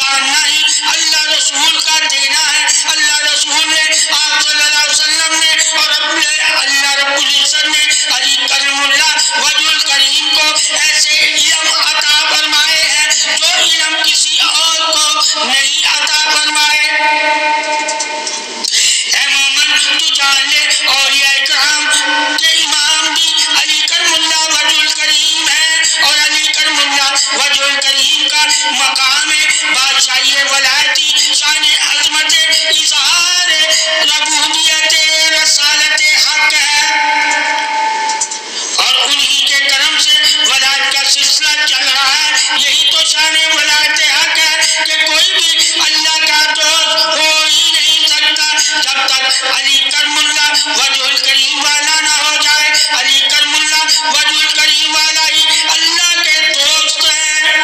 انسان نہیں، اللہ رسول کا دینا ہے۔ اللہ رسول نے، آپ صلی اللہ علیہ وسلم نے اور اللہ رب العزت نے علی کرم اللہ وجہ الکریم کو ایسے علم عطا فرمائے ہیں جو علم کسی اور کو نہیں عطا فرمائے۔ اے مومن تو جان لے اولیاء کرام کے امام بھی علی کرم اللہ وجہ الکریم ہے، اور علی کرم اللہ وجہ الکریم کا مقام بادشاہی ولایتی، شان عظمت، اظہار ربوبیت، رسالت حق ہے، اور انہی کے کرم سے ولایت کا سلسلہ چل رہا ہے۔ یہی تو شان ولایت حق ہے کہ کوئی بھی اللہ کا دوست ہو ہی نہیں سکتا جب تک علی کرم اللہ وجہ الکریم والا نہ ہو جائے۔ علی کرم اللہ وجہ الکریم والا ہی اللہ کے دوست ہے،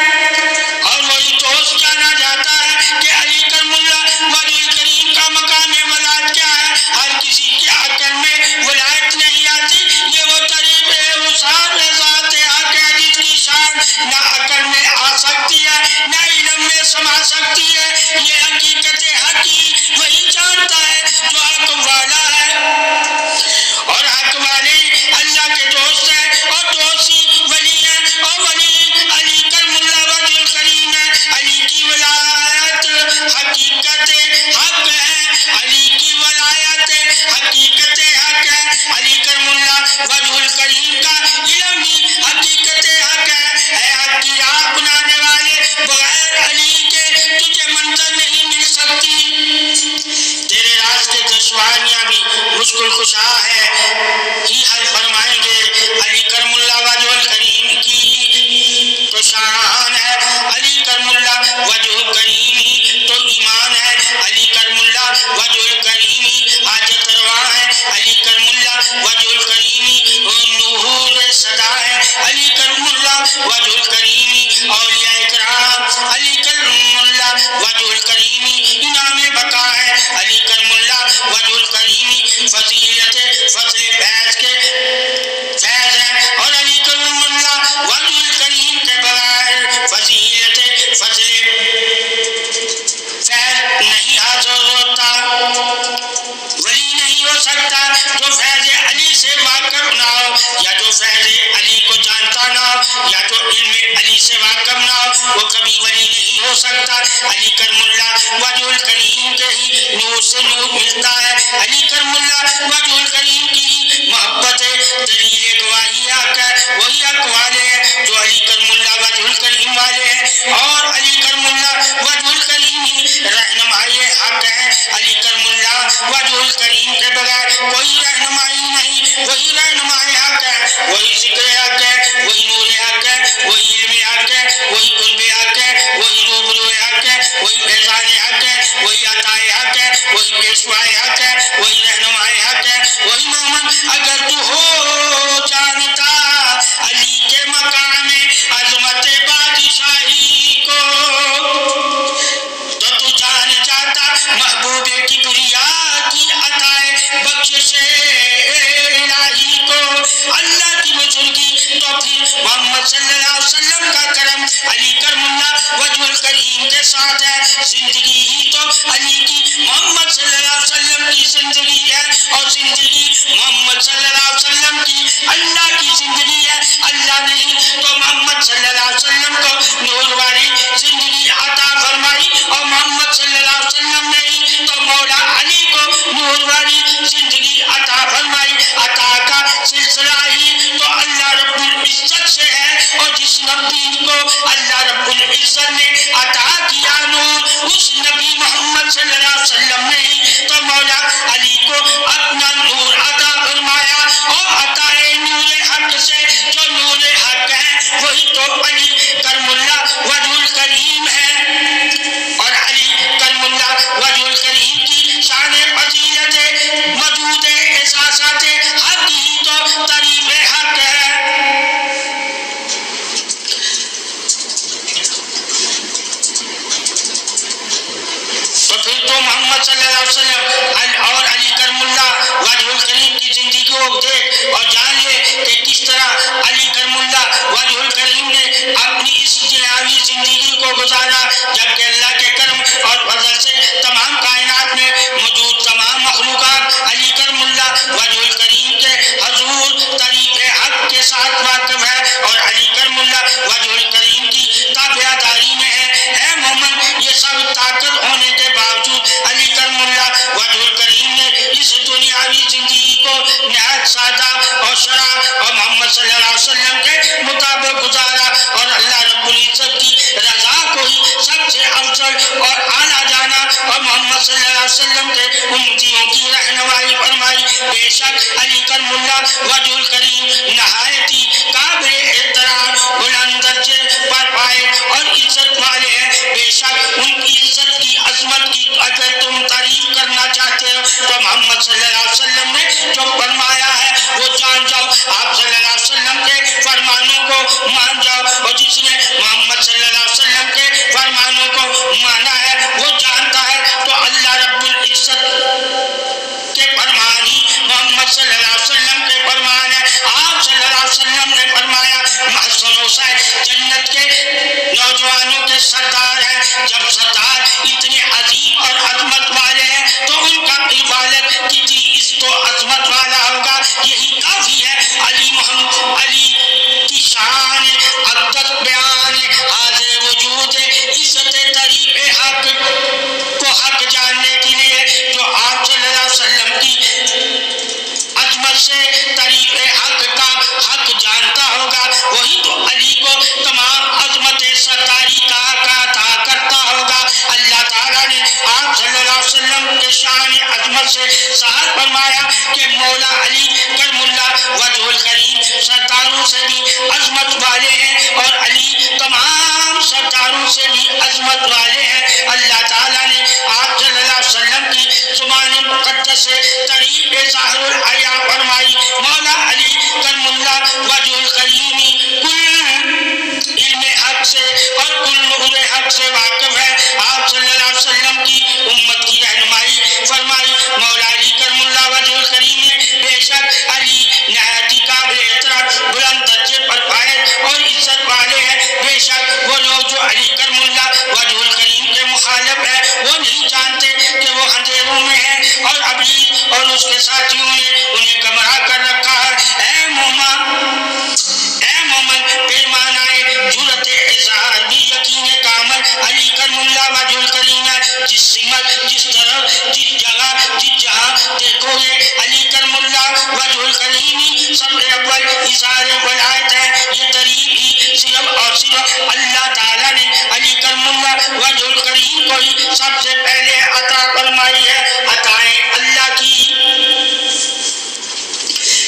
اور وہی دوست جانا جاتا ہے کہ علی کرم اللہ وجہ الکریم کا مقام ولایت کیا ہے۔ ہر کسی کے عقل میں ولایت نہیں آتی، یہ وہ طریق وصال ذات حق ہے جس کی شان نہ عقل میں آ سکتی ہے نہ علم میں سما سکتی ہے۔ یہ حقیقت حق ہی وہی جانتا ہے جو حق والا ہے، اور حق والے اللہ کے دوست ہیں، اور دوست ہی ولی ہیں، اور ولی علی کرم اللہ وجہ الکریم ہے۔ علی کی ولایت حقیقت حق ہے، علی کی ولایت حقیقت حق ہے، علی کرم اللہ وجہ الکریم کا علم بھی حقیقت حق ہے۔ اے حق کی راہ اپنانے والے، بغیر علی کے تجھے منزل نہیں مل سکتی۔ تیرے راستے دشواریاں بھی مشکل کشا ہے ہی حل فرمائیں گے۔ علی کرم اللہ وجہ الکریم کی تو شان ہے، علی کرم اللہ وجہ الکریم ہی تو ایمان ہے، علی کرم اللہ وجہ الکریم ہی حاجت روا ہے، علی کرم اللہ وجہ الکریم ہی نور صدا ہے، علی کرم اللہ وجہ الکریم ہی اولیاء اکرام، علی کرم اللہ وجہ الکریم ہی انعام بقا ہے، علی کرم اللہ وجہ الکریم ہی فضیلت فضل فیض کے فیض ہے، اور علی کرم اللہ وجہ الکریم کے بغیر فضیلت فضل فیض نہیں حاصل ہوتا، ولی نہیں ہو سکتا جو فیض علی سے واقف نہ ہو، یا جو فیض علی کو جانتا نہ ہو، یا جو علم علی سے واقف نہ ہو، وہ کبھی ولی نہیں ہو سکتا۔ علی کرم اللہ وجہ الکریم کے ہی نور سے نور ملتا ہے، علی کرم اللہ وجہ الکریم کی محبت دلیل گواہی حق ہے، وہی حق والے ہیں جو علی کرم اللہ وجہ الکریم والے ہیں، اور علی کرم اللہ وجہ الکریم ہی رہنمائی حق ہے۔ علی کرم اللہ وجہ الکریم کے بغیر کوئی رہنمائی نہیں، وہی رہنمائی حق ہے، وہی ذکر حق ہے، وہی نور حق ہے، وہی علم حق ہے، وہی قرب حق ہے، وہی روبرو حق ہے، وہی فیضان حق ہے، وہی عطا حق ہے، وہی پیشوائے حق ہے، وہی رہنمائی حق ہے۔ وہی مومن اگر تو ہو جانتا علی کے مقام عظمت بادشاہی کو، تو تو جان جاتا محبوب کبریا کی عطائے بخشش الہی کو، اللہ کی بزرگی تو پھر محمد صلی اللہ علیہ وسلم کا کرم علی کرم اللہ وجہ الکریم کے ساتھ ہے۔ زندگی ہی تو علی کی محمد صلی اللہ علیہ وسلم کی زندگی ہے، اور زندگی محمد صلی اللہ علیہ وسلم کی اللہ کی زندگی ہے۔ اللہ نے ہی تو محمد صلی اللہ علیہ وسلم کو نور والی زندگی عطا فرمائی، اور محمد صلی اللہ علیہ وسلم نے ہی تو مولا علی کو نور والی زندگی عطا فرمائی۔ عطا کا سلسلہ ہی تو اللہ رب العزت سے ہے، اور جس نبی کو اللہ رب العزت نے عطا کیا نور، اس نبی محمد صلی اللہ علیہ وسلم نے ہی تو مولا علی کو اپنا نور عطا فرمایا، اور عطا نور حق سے جو نور حق ہے وہی تو علی کرم اللہ وجہ الکریم ہے، اور علی کرم اللہ وجہ الکریم کی شان فضیلت موجود احساسات حق ہی تو طریق حق ہے۔ تو پھر تو محمد صلی اللہ علیہ وسلم اور علی کرم اللہ وجہ الکریم کی زندگی کو دیکھ اور جان لے کہ کس طرح علی کرم اللہ وجہ الکریم نے اپنی اس دنیاوی زندگی کو گزارا، جبکہ اللہ کے کرم اور فضل سے تمام کائنات میں موجود تمام مخلوقات علی کرم اللہ وجہ الکریم کے حضور طریق حق کے ساتھ واقف ہے اور علی کرم اللہ وجہ الکریم کی تابعداری میں ہے۔ اے مومن، یہ سب طاقت ہونے کے باوجود علی کرم اللہ وجہ الکریم نے اس دنیاوی زندگی کو نہایت سادہ اور شرع اور محمد صلی اللہ علیہ وسلم کے مطابق گزارا اور اللہ رب العزت کی رضا کو ہی سب سے افضل اور اعلیٰ جانا اور محمد صلی اللہ علیہ وسلم کے امتیوں کی رہنمائی فرمائی۔ بے شک علی کرم اللہ وجہ الکریم نہایت ہی قابل احترام، بلند درجے پر پائے اور عزت والے ہیں۔ بے شک ان کی عزت کی عظمت کی اگر تم تعریف کرنا چاہتے ہو تو محمد صلی اللہ علیہ وسلم نے جو فرمایا ہے وہ جان جاؤ، آپ صلی اللہ علیہ وسلم کے فرمانوں کو مان جاؤ، اور جس نے محمد صلی اللہ علیہ وسلم کے فرمانوں کو مانا ہے وہ جانتا ہے تو اللہ رب العزت کے فرمان ہی محمد صلی اللہ علیہ وسلم کے فرمان ہے۔ آپ صلی اللہ علیہ وسلم نے فرمایا محسن حسین جنت کے نوجوانوں کے سردار ہیں، جب سردار اتنے عظیم اور عظمت والے ہیں تو ان کا والد کتنی عزت و عظمت والا ہوگا، یہی کافی ہے۔ علی کی شان عقدت بیان حاضر وجود عزت طریق حق کو حق جاننے کے لیے جو آپ صلی اللہ علیہ وسلم کی عظمت سے طریق حق کا حق جانتا ہوگا وہی تو علی کو تمام عظمت سرداری کا عطا کرتا ہوگا۔ اللہ تعالیٰ نے آپ صلی اللہ علیہ وسلم کے شان عظمت سے ظاہر فرمایا کہ مولا علی کرم اللہ وجہ الکریم سرداروں سے بھی عظمت والے ہیں اور علی تمام سرداروں سے بھی عظمت والے ہیں۔ اللہ تعالیٰ نے آپ صلی اللہ علیہ وسلم کی زبان مقدس سے طریق ظاہر الحیا فرمائی۔ مولا علی کرم اللہ وجہ الکریمی کل علم حق سے اور کل نور حق سے واقف ہے۔ آپ صلی اللہ علیہ وسلم کی امت کی رہنمائی فرمائی۔ مولا علی کرم اللہ وجہ الکریم نے بے شک علی نہایت قابل احترام، بلند درجے پر فائز اور عزت والے ہیں۔ بے شک وہ لوگ جو علی کرم اللہ وجہ الکریم کے مخالف ہیں وہ نہیں جانتے کہ وہ اندھیروں میں ہیں اور ابلیس اور اس کے ساتھیوں نے انہیں گمراہ کر رکھا ہے۔ اے مومن پیمانۂ جرت اظہار بھی یقین کامل علی کرم اللہ وجہ الکریم ہے۔ جس سمت، جس طرف، جس جگہ، جس جہاں دیکھو گے علی کرم اللہ وجہ الکریم سب اول اظہار ولایت ہے۔ یہ طریق ہی صرف اور صرف اللہ تعالیٰ نے علی کرم اللہ وجہ الکریم کو ہی سب سے پہلے عطا فرمائی ہے۔ عطائیں اللہ کی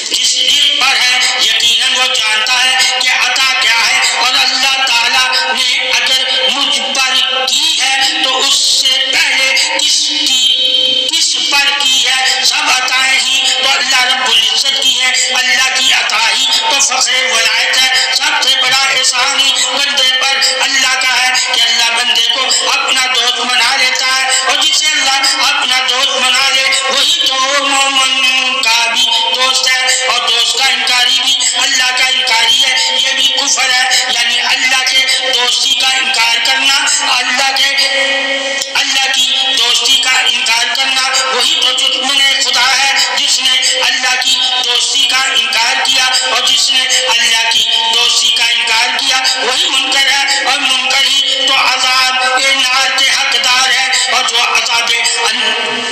جس دل پر ہے یقیناً وہ جانتا ہے کہ عطا کیا ہے، اور اللہ تعالیٰ نے اگر مجھ پر کی ہے تو اس سے پہلے کس پر کی ہے؟ سب عطائیں ہی تو اللہ رب العزت کی ہے۔ اللہ کی عطا ہی تو فخر ولایت ہے۔ سب سے بڑا احسان ہی بندے پر اللہ کا ہے کہ اللہ بندے کو اپنا دوست بنا لیتا ہے، اور جسے اللہ اپنا دوست بنا لے وہی تو مومن کا بھی دوست ہے، اور دوست کا انکاری بھی اللہ کا انکاری ہے، یہ بھی کفر ہے۔ یعنی اللہ کے دوستی کا انکار کرنا، اللہ کی دوستی کا انکار کرنا وہی تو دشمن خدا ہے۔ جس نے اللہ کی دوستی کا انکار کیا اور جس نے اللہ کی دوستی کا انکار کیا وہی منکر ہے، اور منکر ہی تو عذاب نار کے حقدار ہے، اور جو عذاب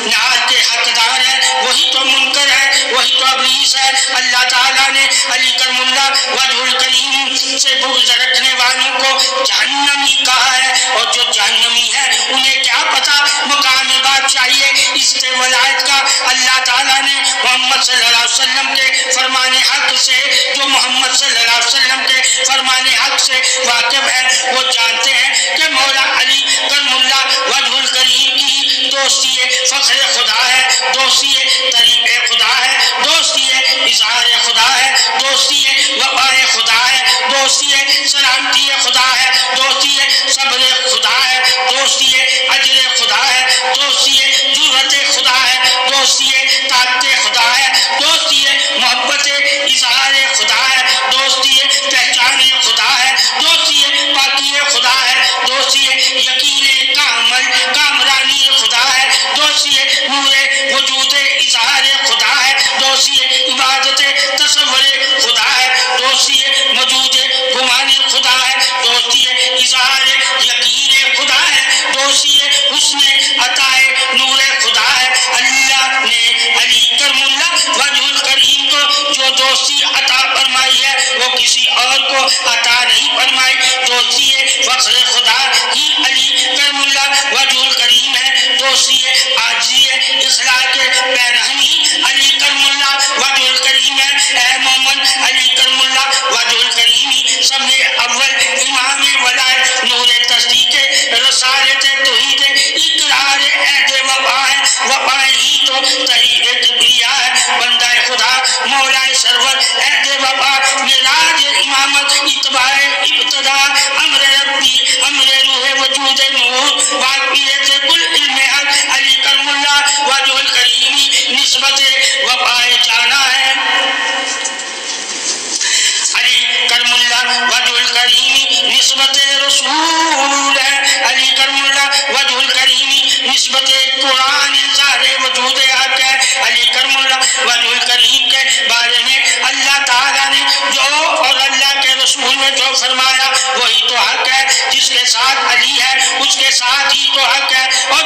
نار کے حقدار ہے وہی تو منکر ہے، وہی تو ابلیس ہے۔ اللہ تعالیٰ نے علی کرم اللہ وجہ الکریم سے بغض رکھنے والوں کو جہنمی کہا ہے، اور جو جہنمی ہے انہیں کیا پتا مقام بادشاہی عزت ولایت کا۔ اللہ تعالیٰ نے محمد صلی اللہ علیہ وسلم کے فرمان حق سے، جو محمد صلی اللہ علیہ وسلم کے فرمان حق سے واقف ہے وہ جانتے ہیں کہ مولا علی کرم اللہ وجہ الکریم کی دوستی فخر خدا ہے، دوستی طریق خدا ہے، دوستی اظہار خدا ہے، دوستی وفائے خدا ہے، دوستی سلامتی خدا ہے، دوستی صبر خدا ہے، دوستی اجر خدا ہے، دوستی جرت خدا ہے، دوستی طاقت خدا ہے، دوستی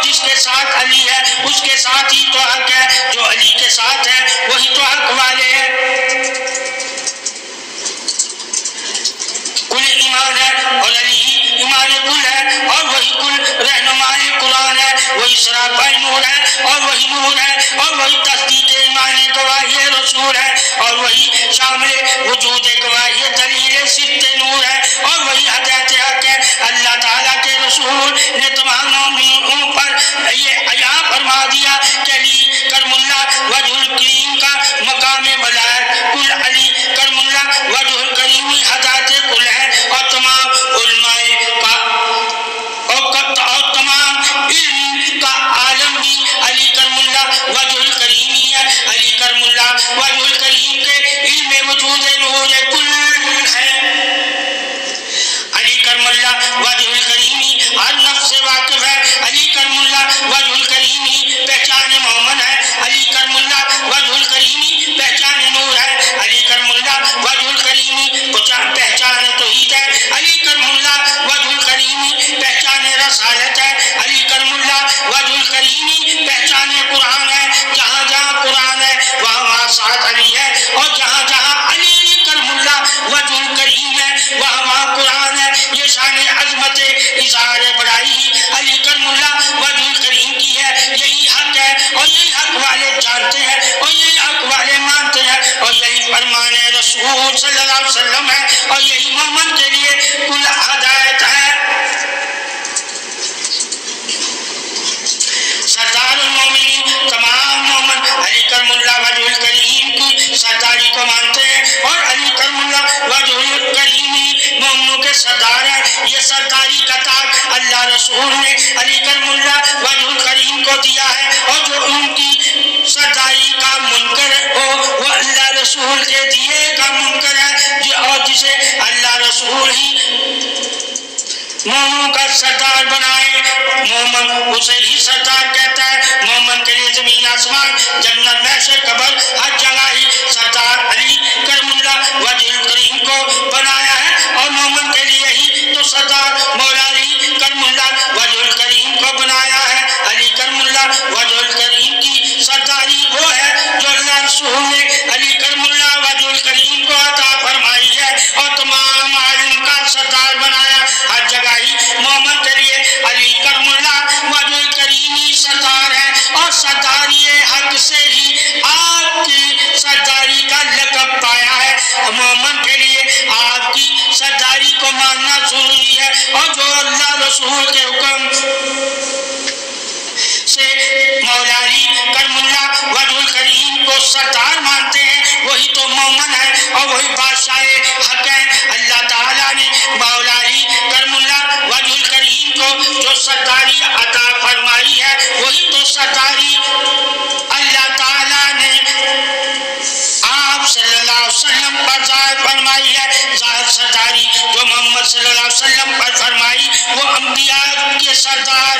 جس کے ساتھ علی ہے اس کے ساتھ ہی تو حق ہے، جو علی کے ساتھ ہے وہی تو حق والے ہیں۔ کل ایمان ہے اور علی ہی ایمان کل ہے، اور وہی کل رہنمائے قرآن ہے، وہی سراپا نور ہے اور وہی نور ہے، اور وہی تصدیق ایمان گواہی رسول ہے، اور وہی شامل وجود گواہی دلیل صدق نور ہے، اور وہی ہدایت حق ہے۔ اللہ تعالیٰ کے رسول نے تمام مومنوں پر یہ عیا فرما دیا کہ علی کرم اللہ وجہ الکریم کا مقام ولایت کل، علی کرم اللہ وجہ الکریم ہدایت کل ہے، اور تمام علماء کا اور تمام علم کا عالم بھی علی کرم اللہ وجہ الکریم ہی ہے۔ علی کرم اللہ وجہ الکریم کے علم وجود نور کل ہے۔ علی کرم اللہ وجہ الکریم ہر نفس سے واقف ہے، علی کرم اللہ وجہ الکریم پہچان مومن ہے، علی کرم اللہ وجہ الکریم پہچان نور ہے، علی کرم اللہ وجہ الکریم پہچان توحید ہے، علی کرم اللہ وجہ الکریم پہچان رسالت ہے، علی کرم اللہ وجہ الکریم پہچان قرآن ہے۔ جہاں جہاں قرآن ہے وہاں وہاں ساتھ علی ہے، اور جہاں جہاں علی کرم اللہ وجہ الکریم ہے وہاں وہاں قرآن ہے۔ یہ شان عظمت اظہار بڑائی علی کرم اللہ وجہ الکریم کی ہے، یہی حق ہے اور یہی حق والے جانتے ہیں اور یہی حق والے مانتے ہیں، اور یہی فرمان رسول صلی اللہ علیہ وسلم ہے، اور یہی مومن کے لیے کل ہدایت ہے۔ سردار المومنین تمام مومن علی کرم اللہ وجہ الکریم کی سرداری کو مانتے ہیں، اور علی کرم اللہ وجہ الکریم مومنوں کے سردار ہیں۔ یہ سرداری کا تاج اللہ رسول نے علی کرم اللہ وجہ الکریم کو دیا ہے، اور جو ان کی سرداری کا منکر ہو وہ اللہ رسول کے دیے کا منکر ہے، اور جسے اللہ رسول ہی مومنوں کا سردار بنائے مومن اسے ہی سردار کہتا ہے۔ مومن کے لیے زمین آسمان جنت محشر قبر ہر جگہ ہی سردار علی کرم اللہ وجہ الکریم کو بنایا ہے، اور مومن کے لیے ہی تو سردار مولا علی کرم اللہ وجہ الکریم کو بنایا ہے۔ علی کرم اللہ وجہ الکریم کی سرداری وہ ہے جو اللہ رسول نے علی کرم اللہ وجہ الکریم کو عطا فرمائی ہے، اور تمام عالم کا سردار بنایا۔ ہر جگہ ہی مومن کے لیے علی کرم اللہ وجہ الکریم ہی سردار ہے، اور سرداری حق سے ہی آپ کی سرداری کا لقب پایا ہے۔ مومن کے لیے آپ کی سرداری کو ماننا ضروری ہے، اور جو اللہ رسول کے حکم سے مولا علی کرم اللہ وجہ الکریم کو سردار مانتے ہیں وہی تو مومن ہے، اور وہی بادشاہ حق ہے۔ اللہ تعالیٰ نے مولا علی کرم اللہ وجہ الکریم کو جو سرداری عطا فرمائی ہے وہی تو سرداری اللہ تعالیٰ نے آپ صلی اللہ علیہ وسلم پر ظاہر فرمائی ہے۔ ظاہر سرداری جو محمد صلی اللہ علیہ وسلم پر فرمائی وہ انبیاء کے سردار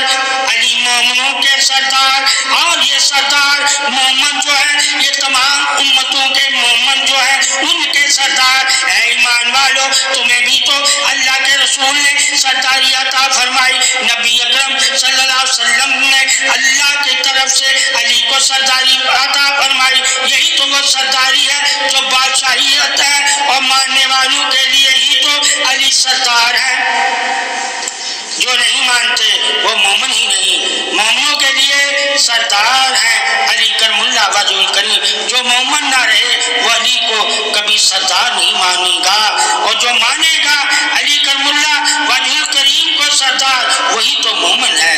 علی مومنوں کے سردار، اور یہ سردار مومن جو ہے یہ تمام امتوں کے مومن جو ہے ان کے سردار۔ اے ایمان والو تمہیں بھی تو اللہ کے رسول نے سرداری عطا فرمائی، نبی اکرم صلی اللہ علیہ وسلم نے اللہ کی طرف سے علی کو سرداری عطا فرمائی۔ یہی تو وہ سرداری ہے جو بادشاہیت ہے، اور ماننے والوں کے لیے ہی تو علی سردار ہے۔ جو نہیں مانتے وہ مومن ہی نہیں، مومنوں کے لیے سردار ہے علی کرم اللہ وجہ الکریم۔ جو مومن نہ رہے وہ علی کو کبھی سردار نہیں مانے گا، اور جو مانے گا علی کرم اللہ وجہ الکریم کو سردار وہی تو مومن ہے۔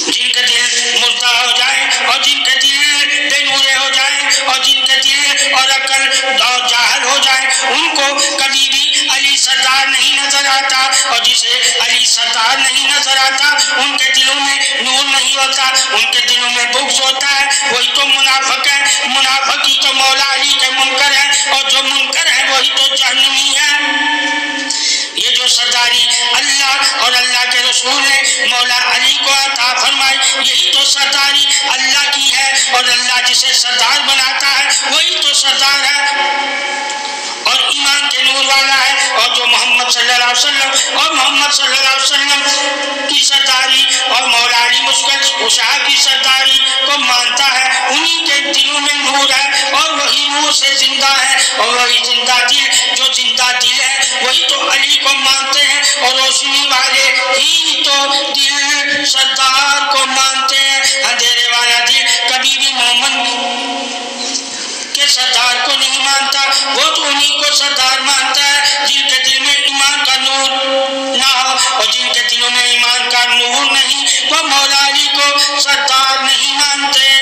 جن کے دل مردہ ہو جائیں اور جن کے دل بے نورے ہو جائیں اور جن کے دل اور عقل اور جاہل ہو جائیں ان کو کبھی بھی علی سردار نہیں نظر آتا، اور جسے علی سردار نہیں نظر آتا ان کے دلوں میں نور نہیں ہوتا، ان کے دلوں میں بغض ہوتا ہے، وہی تو منافق ہے۔ منافق ہی تو مولا علی کے منکر ہے، اور جو منکر ہے وہی تو جہنمی ہے۔ یہ جو سرداری اللہ اور اللہ کے رسول نے مولا علی کو عطا فرمائی یہی تو سرداری اللہ کی ہے، اور اللہ جسے سردار بناتا ہے وہی تو سردار ہے اور ایمان کے نور والا ہے۔ اور جو محمد صلی اللہ علیہ علیہ وسلم اور محمد صلی اللہ علیہ وسلم کی سرداری اور مولا علی مشکل کشا کی سرداری کو مانتا ہے، انہی کے دلوں میں نور ہے اور وہی نور سے زندہ ہے، اور وہی زندہ دل جو زندہ دل ہے وہی تو علی کو مانتے ہیں، اور روشنی والے ہی تو دل سردار کو مانتے ہیں۔ اندھیرے والا دل کبھی بھی مومن کے سردار کو نہیں مانتا، وہ تو انہی کو سردار مانتا ہے جن کے دل میں ایمان کا نور نہ ہو، اور جن کے دلوں میں ایمان کا نور نہیں وہ مولا علی کو سردار نہیں مانتے۔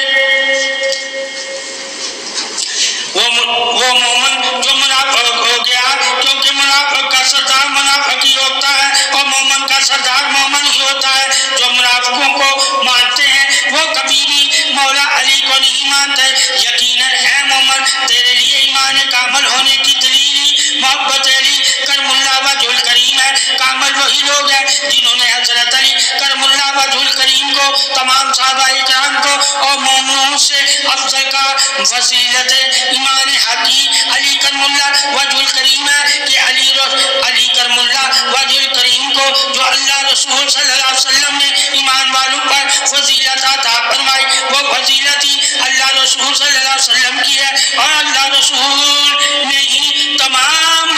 وہ مومن جو منافق ہو گیا، کیونکہ منافق کا سردار منافق ہی ہوتا ہے، اور مومن کا سردار مومن ہی ہوتا ہے۔ جو منافقوں کو مانتے ہیں وہ کبھی بھی مولا علی کو نہیں مانتے۔ یقیناً اے مومن، تیرے لیے ایمان کامل ہونے کی دلیل ہی محبت علی کرم اللہ وجہ الکریم ہے۔ کامل وہی لوگ ہیں جنہوں نے حضرت علی کرم اللہ وجہ الکریم کو، تمام صحابہ اکرام کو اور مومنوں سے افضل کا فضیلت ایمان حقی علی کرم اللہ وجہ الکریم ہے کہ علی کرم اللہ وجہ الکریم کو جو اللہ رسول صلی اللہ علیہ وسلم نے ایمان والوں پر فضیلت عطا فرمائی، وہ فضیلت ہی اللہ رسول صلی اللہ علیہ وسلم کی ہے، اور اللہ رسول نے ہی تمام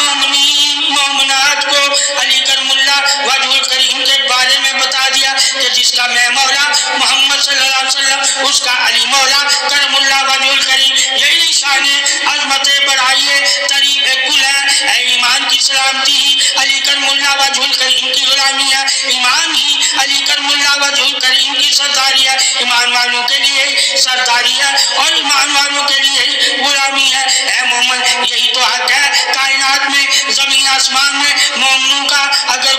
مومنات کو علی کرم اللہ وجہ الکریم کے بارے میں بتا دیا کہ جس کا میں مولا محمد صلی اللہ علیہ وسلم، اس کا علی مولا کرم اللہ وجہ الکریم۔ یہی شان عظمت بڑائی طریق کل ہے۔ اے ایمان کی سلامتی ہی علی کرم اللہ وجہ الکریم کی غلامی ہے، ایمان ہی علی کرم اللہ وجہ الکریم کی سرداری ہے، ایمان والوں کے لیے سرداری ہے اور ایمان والوں کے لیے غلامی ہے۔ اے مومن، یہی تو حق ہے کائنات میں، زمین آسمان میں مومنوں کا۔ اگر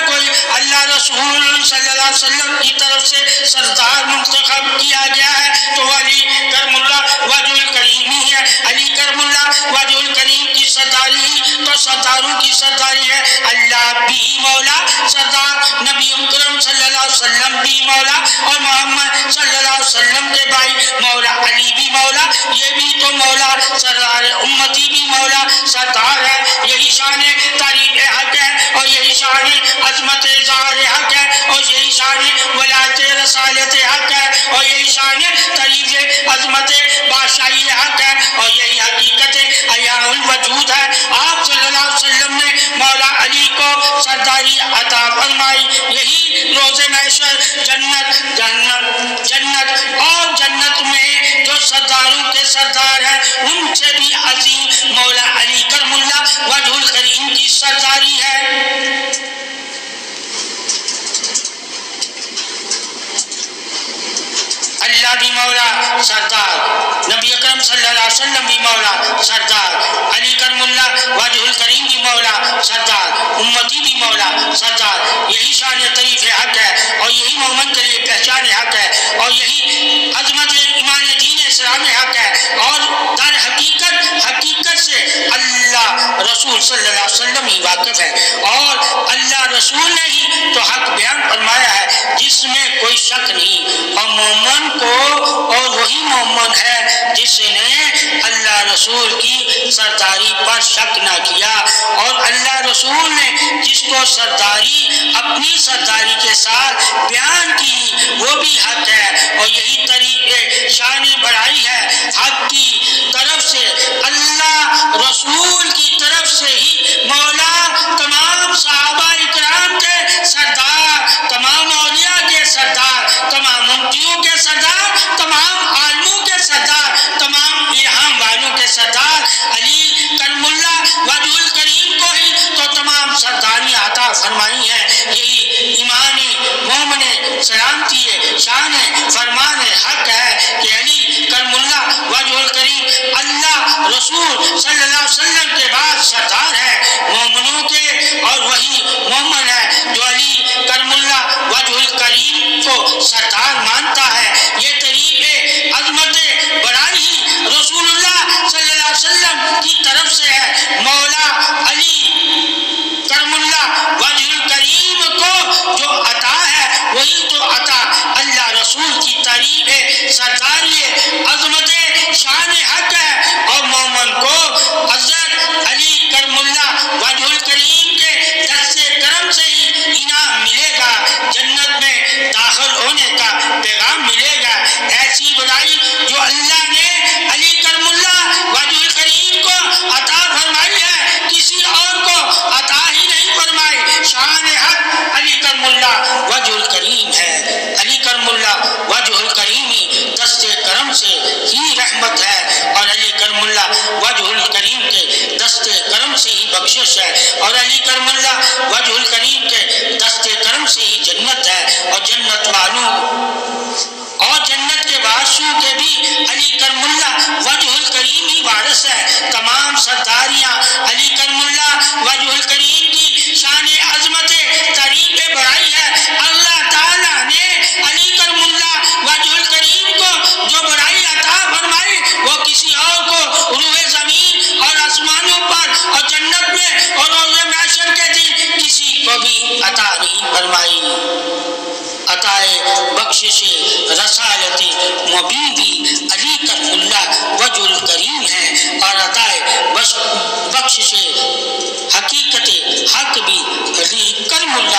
کوئی اللہ رسول صلی اللہ علیہ وسلم کی طرف سے سردار منتخب کیا گیا ہے تو علی کرم اللہ وجہ الکریم ہی ہے۔ علی کرم اللہ وجہ الکریم کی سرداری ہی تو سرداروں کی سرداری ہے۔ اللہ بھی مولا، سردار نبی اکرم صلی اللہ علیہ وسلم بھی مولا، اور محمد صلی اللہ علیہ وسلم کے بھائی مولا علی بھی مولا، یہ بھی تو مولا، سردار امتی بھی مولا، سردار ہے۔ یہی شان تعریف حق ہے، اور یہی شان عظمت اظہار حق ہے، اور یہی شان ولایت رسالت حق ہے، اور یہی شان تعریف عظمت بادشاہی حق ہے، اور یہی حقیقت حیاء الوجود ہے۔ آپ صلی اللہ علیہ وسلم نے مولا علی کو سرداری عطا فرمائی۔ یہی روز محشر جنت اور جنت میں جو سرداروں کے سردار ہیں ان سے بھی عظیم مولا علی کرم اللہ وجہ الکریم کی سرداری ہے۔ اللہ بھی مولا، سردار نبی اکرم صلی اللہ علیہ وسلم بھی مولا، سردار علی کرم اللہ وجہ الکریم بھی مولا، سردار امتی بھی مولا، سردار۔ یہی شان طریف حق ہے، اور یہی مومن کے لیے پہچان حق ہے، اور یہی عظمت ایمان دین اسلام حق ہے، اور در حقیقت سے اللہ رسول صلی اللہ علیہ وسلم ہی واقف ہے، اور اللہ رسول نے ہی تو حق بیان فرمایا ہے جس میں کوئی شک نہیں، اور مومن کو، اور وہی مومن ہے جس نے اللہ رسول کی سرداری پر شک نہ کیا، اور اللہ رسول نے جس کو سرداری اپنی سرداری کے ساتھ بیان کی وہ بھی حق ہے، اور یہی طریق شان بڑائی ہے حق کی طرف سے، اللہ رسول کی طرف سے ہی مولا تمام صحابہ اکرام کے سردار، تمام اولیاء کے سردار، تمام مفتیوں کے سردار، تمام عالموں کے سردار، تمام الہام والوں کے سردار علی کرم اللہ وجہ الکریم کو ہی تو تمام سرداری عطا فرمائی ہے۔ یہی ایمانی مومن سلامتی شان فرمان حق ہے کہ علی کرم اللہ وجہ الکریم اللہ رسول صلی اللہ علیہ وسلم کے بعد سردار ہے مومنوں کے، اور وہی مومن ہے جو علی کرم اللہ وجہ الکریم کو سردار مانتا ہے۔ یہ طریق عظمت بڑائی رسول اللہ صلی اللہ علیہ وسلم کی طرف سے ہے۔ مولا علی کرم اللہ وجہ الکریم کو جو عطا ہے وہی تو عطا اللہ رسول کی طریق سرداری عظمت شان حق ہے، اور مومن کو حضرت علی کرم فرمائی۔ عطائے بخشش رسالت مبین بھی علی کرم اللہ وجہ الکریم ہے، اور عطائے بخشش